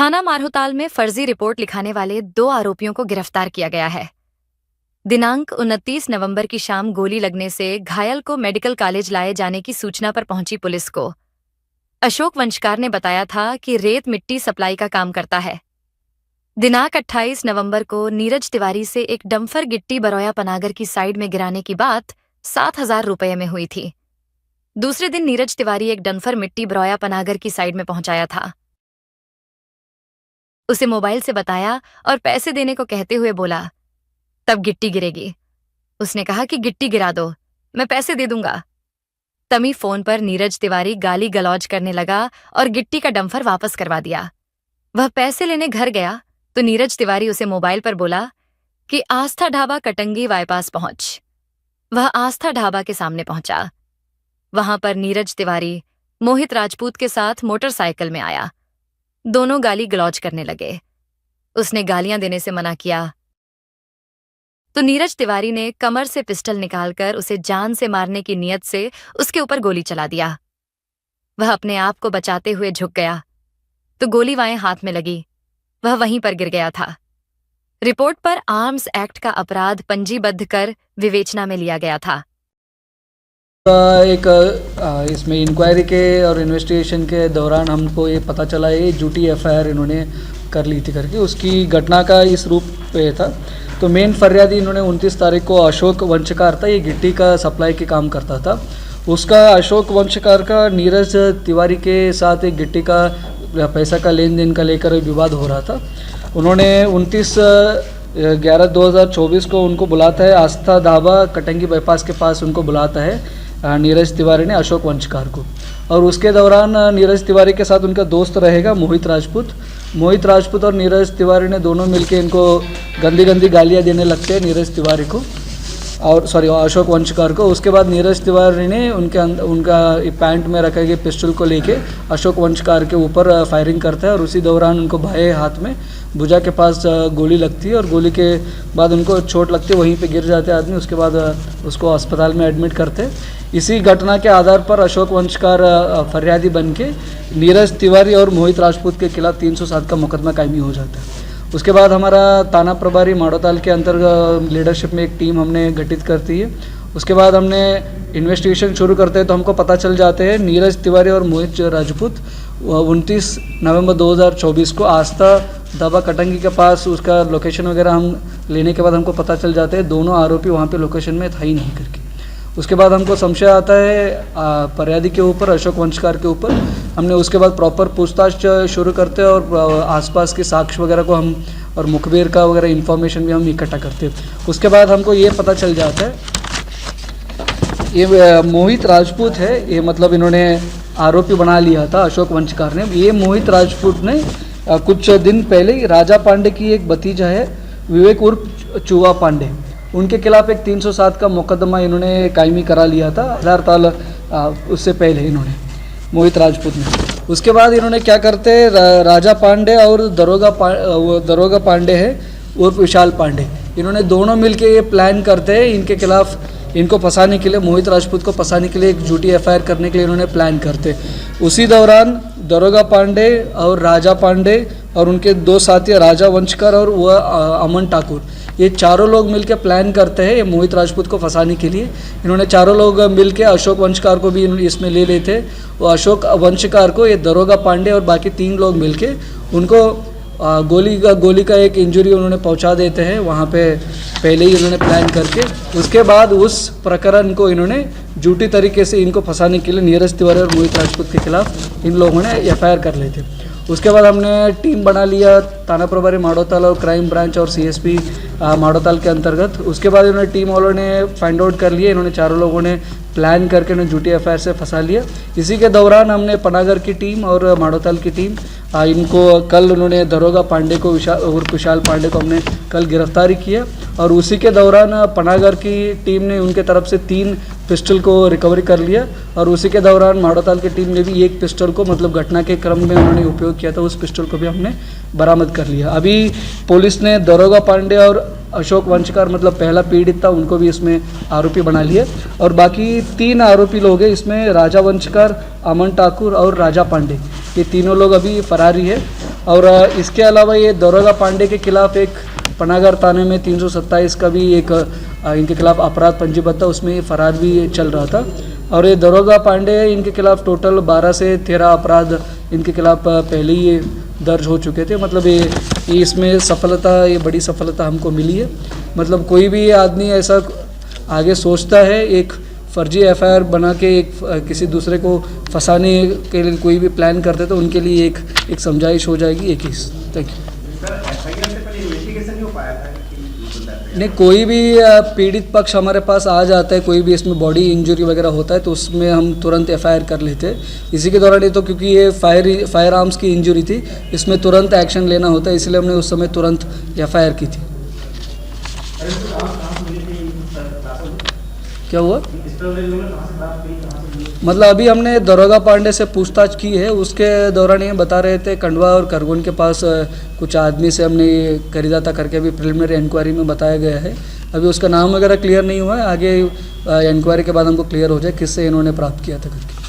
थाना मारहुताल में फर्जी रिपोर्ट लिखाने वाले 2 आरोपियों को गिरफ्तार किया गया है। दिनांक 29 नवंबर की शाम गोली लगने से घायल को मेडिकल कॉलेज लाए जाने की सूचना पर पहुंची पुलिस को अशोक वंशकार ने बताया था कि रेत मिट्टी सप्लाई का काम करता है। दिनांक 28 नवंबर को नीरज तिवारी से एक डंफर गिट्टी बरोया पनागर की साइड में गिराने की बात 7,000 रुपये में हुई थी। दूसरे दिन नीरज तिवारी एक डंफर मिट्टी बरोया पनागर की साइड में पहुंचाया था। उसे मोबाइल से बताया और पैसे देने को कहते हुए बोला, तब गिट्टी गिरेगी। उसने कहा कि गिट्टी गिरा दो, मैं पैसे दे दूंगा। तभी फोन पर नीरज तिवारी गाली गलौज करने लगा और गिट्टी का डंफर वापस करवा दिया। वह पैसे लेने घर गया तो नीरज तिवारी उसे मोबाइल पर बोला कि आस्था ढाबा कटंगी बाईपास पहुंच। वह आस्था ढाबा के सामने पहुंचा। वहां पर नीरज तिवारी मोहित राजपूत के साथ मोटरसाइकिल में आया। दोनों गाली गलौज करने लगे। उसने गालियां देने से मना किया तो नीरज तिवारी ने कमर से पिस्टल निकालकर उसे जान से मारने की नीयत से उसके ऊपर गोली चला दिया। वह अपने आप को बचाते हुए झुक गया तो गोली वाएं हाथ में लगी। वह वहीं पर गिर गया था। रिपोर्ट पर आर्म्स एक्ट का अपराध पंजीबद्ध कर विवेचना में लिया गया था। इसमें इंक्वायरी के और इन्वेस्टिगेशन के दौरान हमको ये पता चला ये झूठी एफआईआर इन्होंने कर ली थी करके, उसकी घटना का इस रूप पे था। तो मेन फरियादी इन्होंने 29 तारीख को अशोक वंशकार था, ये गिट्टी का सप्लाई के काम करता था। उसका अशोक वंशकार का नीरज तिवारी के साथ एक गिट्टी का पैसा का लेन देन का लेकर विवाद हो रहा था। उन्होंने 29/11/2024 को उनको बुलाता है, आस्था ढाबा कटंगी बाईपास के पास उनको बुलाता है नीरज तिवारी ने अशोक वंशकार को। और उसके दौरान नीरज तिवारी के साथ उनका दोस्त रहेगा मोहित राजपूत और नीरज तिवारी ने दोनों मिलके इनको गंदी गंदी गालियां देने लगते हैं नीरज तिवारी को और अशोक वंशकार को। उसके बाद नीरज तिवारी ने उनका पैंट में रखे गए पिस्टल को लेके अशोक वंशकार के ऊपर फायरिंग करता है और उसी दौरान उनको बाएं हाथ में भुजा के पास गोली लगती है और गोली के बाद उनको चोट लगती है, वहीं पे गिर जाते हैं आदमी। उसके बाद उसको अस्पताल में एडमिट करते हैं। इसी घटना के आधार पर अशोक वंशकार फरियादी बन के नीरज तिवारी और मोहित राजपूत के खिलाफ 307 का मुकदमा कायमी हो जाता है। उसके बाद हमारा थाना प्रभारी मारहुताल के अंतर्गत लीडरशिप में एक टीम हमने गठित करती है। उसके बाद हमने इन्वेस्टिगेशन शुरू करते हैं तो हमको पता चल जाते हैं नीरज तिवारी और मोहित राजपूत 29 नवंबर 2024 को आस्था ढाबा कटंगी के पास उसका लोकेशन वगैरह हम लेने के बाद हमको पता चल जाते हैं दोनों आरोपी वहाँ पे लोकेशन में था ही नहीं करके। उसके बाद हमको संशय आता है फरियादी के ऊपर, अशोक वंशकार के ऊपर। हमने उसके बाद प्रॉपर पूछताछ शुरू करते हैं और आसपास के साक्ष्य वगैरह को हम और मुखबिर का वगैरह इन्फॉर्मेशन भी हम इकट्ठा करते हैं। उसके बाद हमको ये पता चल जाता है ये मोहित राजपूत है, ये मतलब इन्होंने आरोपी बना लिया था अशोक वंशकार ने। ये मोहित राजपूत ने कुछ दिन पहले राजा पांडे की एक भतीजा है विवेक उर्फ चुवा पांडे, उनके खिलाफ एक 307 का मुकदमा इन्होंने कायमी करा लिया था हज़ार उससे पहले इन्होंने मोहित राजपूत ने। उसके बाद इन्होंने क्या करते हैं, राजा पांडे और दरोगा पांडे है उर्फ विशाल पांडे, इन्होंने दोनों मिलके ये प्लान करते हैं इनके खिलाफ, इनको फंसाने के लिए, मोहित राजपूत को फंसाने के लिए एक झूठी एफआईआर करने के लिए इन्होंने प्लान करते। उसी दौरान दरोगा पांडे और राजा पांडे और उनके दो साथी राजा वंशकर और वह अमन ठाकुर, ये चारों लोग मिलकर प्लान करते हैं मोहित राजपूत को फंसाने के लिए। इन्होंने चारों लोग मिलकर अशोक वंशकार को भी इसमें ले लेते। वो अशोक वंशकार को ये दरोगा पांडे और बाकी 3 लोग मिलके उनको गोली का एक इंजरी उन्होंने पहुंचा देते हैं वहाँ पे पहले ही उन्होंने प्लान करके। उसके बाद उस प्रकरण को इन्होंने झूठी तरीके से इनको फंसाने के लिए नीरज तिवारी और मोहित राजपूत के खिलाफ इन लोगों ने एफआईआर कर लेते। उसके बाद हमने टीम बना लिया थाना प्रभारी मारहुताल और क्राइम ब्रांच और सीएसपी मारहुताल के अंतर्गत। उसके बाद इन्होंने टीम वालों ने फाइंड आउट कर लिया, इन्होंने चारों लोगों ने प्लान करके उन्हें झूठी एफआईआर से फंसा लिया। इसी के दौरान हमने पनागर की टीम और मारहुताल की टीम इनको कल उन्होंने दरोगा पांडे को और विशाल पांडे को हमने कल गिरफ्तारी किया और उसी के दौरान पनागर की टीम ने उनके तरफ से 3 पिस्टल को रिकवरी कर लिया और उसी के दौरान मारहुताल की टीम ने भी एक पिस्टल को मतलब घटना के क्रम में उन्होंने उपयोग किया था, उस पिस्टल को भी हमने बरामद कर लिया। अभी पुलिस ने दरोगा पांडे और अशोक वंशकार मतलब पहला पीड़ित था उनको भी इसमें आरोपी बना लिया और बाकी 3 आरोपी लोग हैं इसमें राजा वंशकार, अमन ठाकुर और राजा पांडे, ये तीनों लोग अभी फरारी है और इसके अलावा ये दरोगा पांडे के खिलाफ एक पनागर थाने में 327 का भी एक इनके खिलाफ अपराध पंजीबद्ध था, उसमें फरार भी चल रहा था। और ये दरोगा पांडे इनके खिलाफ टोटल 12 से 13 अपराध इनके खिलाफ पहले ही दर्ज हो चुके थे। मतलब ये इसमें सफलता, ये बड़ी सफलता हमको मिली है। मतलब कोई भी आदमी ऐसा आगे सोचता है एक फर्जी एफआईआर बना के एक किसी दूसरे को फंसाने के लिए कोई भी प्लान करते तो उनके लिए एक समझाइश हो जाएगी एक ही। Thank you. नहीं, कोई भी पीड़ित पक्ष हमारे पास आ जाता है, कोई भी इसमें बॉडी इंजरी वगैरह होता है तो उसमें हम तुरंत एफआईआर कर लेते हैं। इसी के दौरान ये तो क्योंकि ये फायर आर्म्स की इंजरी थी, इसमें तुरंत एक्शन लेना होता है, इसलिए हमने उस समय तुरंत एफआईआर की थी। क्या हुआ? मतलब अभी हमने दरोगा पांडे से पूछताछ की है, उसके दौरान ये बता रहे थे खंडवा और खरगोन के पास कुछ आदमी से हमने ये खरीदा था करके अभी प्रिलिमिनरी इंक्वायरी में बताया गया है। अभी उसका नाम वगैरह क्लियर नहीं हुआ है, आगे इंक्वायरी के बाद हमको क्लियर हो जाए किससे इन्होंने प्राप्त किया था करके।